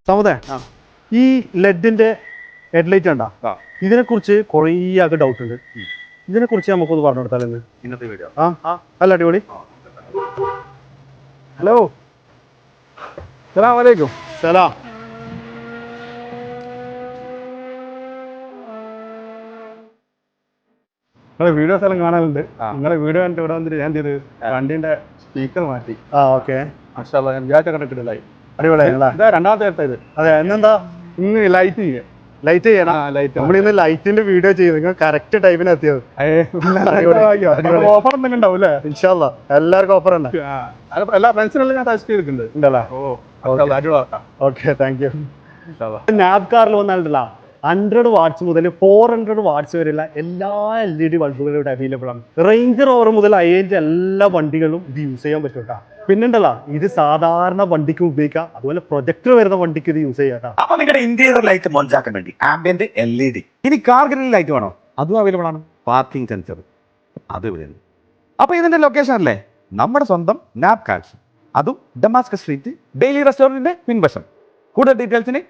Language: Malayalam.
സമതേ ഈ ലെഡിന്റെ ഹെഡ്ലൈറ്റ് ഉണ്ടാ ഇതിനെ കുറിച്ച് കുറേ ആൾക്ക് ഡൗട്ട് ഉണ്ട്. ഇതിനെ കുറിച്ച് നമുക്കൊന്ന് പറഞ്ഞു കൊടുത്താലെന്ന് ഇന്നത്തെ വീഡിയോ. അല്ല അടിപൊളി. ഹലോ, അസ്സലാമു അലൈക്കും. സലാം. നിങ്ങളെ വീഡിയോസ് എല്ലാം കാണാനുണ്ട്. നിങ്ങളെ വീഡിയോ കണ്ടിട്ട് ഇവിടെ വന്നിട്ട് ഞാൻ ചെയ്ത് വണ്ടിന്റെ സ്പീക്കർ മാറ്റി. ഓക്കെ, മാഷാഅല്ലാഹ്, ഞാൻ വിചാരിച്ച കണ്ടിട്ടില്ലായി. അടിപൊളിയായി. ഇതാ രണ്ടാമത്തെ നേരത്തെ ഇത്. അതെ, ഇന്നെന്താ ഇന്ന് ലൈറ്റ് ചെയ്യാം. ലൈറ്റ് ചെയ്യണം. നമ്മളിന്ന് ലൈറ്റിന്റെ വീഡിയോ ചെയ്ത് നിങ്ങൾ കറക്റ്റ് ടൈമിന് എത്തിയത്. ഓഫർ എന്തെങ്കിലും ഉണ്ടാവും അല്ലേ? ഇൻഷാ അല്ലാ എല്ലാവർക്കും ഓഫർ ഉണ്ട്. എല്ലാ ഫ്രണ്ട്സിനെല്ലാം ഞാൻ ടച്ച് ചെയ്തിട്ടുണ്ട്. ഉണ്ടല്ലേ? Okay, thank you. നാബ് കാറിൽ വന്നാലുണ്ടല്ലോ 100 വാട്ട്സ് മുതൽ 400 വാട്ട്സ് വരെയുള്ള എല്ലാ LED ബൾബുകളും ഇവിടെ അവൈലബിൾ ആണ്. റേഞ്ച് റോവർ മുതൽ IAG എല്ലാ വണ്ടികളും ഇത് യൂസ് ചെയ്യാൻ പറ്റും കേട്ടോ. പിന്നെണ്ടല്ലോ, ഇത് സാധാരണ വണ്ടിക്ക് ഉപയോഗിക്കാം, അതുപോലെ പ്രൊജക്ടർ വരുന്ന വണ്ടിക്ക് ഇത് യൂസ് ചെയ്യാം കേട്ടോ. അപ്പൊ നിങ്ങളുടെ ഇന്റീരിയർ ലൈറ്റ് മൊഞ്ചാക്കാൻ വേണ്ടി ആംബിയന്റ് LED. ഇനി കാർ ഗ്രിൽ ലൈറ്റ് വേണോ? അതും അവൈലബിൾ ആണ്. പാർക്കിംഗ് സെൻസർ അത് വരുന്നു. അപ്പൊ ഇതിന്റെ ലൊക്കേഷൻ അല്ലേ നമ്മുടെ സ്വന്തം നാബ് കാർസ്, അതും ഡമാസ്കസ് സ്ട്രീറ്റ് ഡെയിലി റെസ്റ്റോറന്റിന്റെ പിൻവശം. കൂടുതൽ ഡീറ്റെയിൽസിന്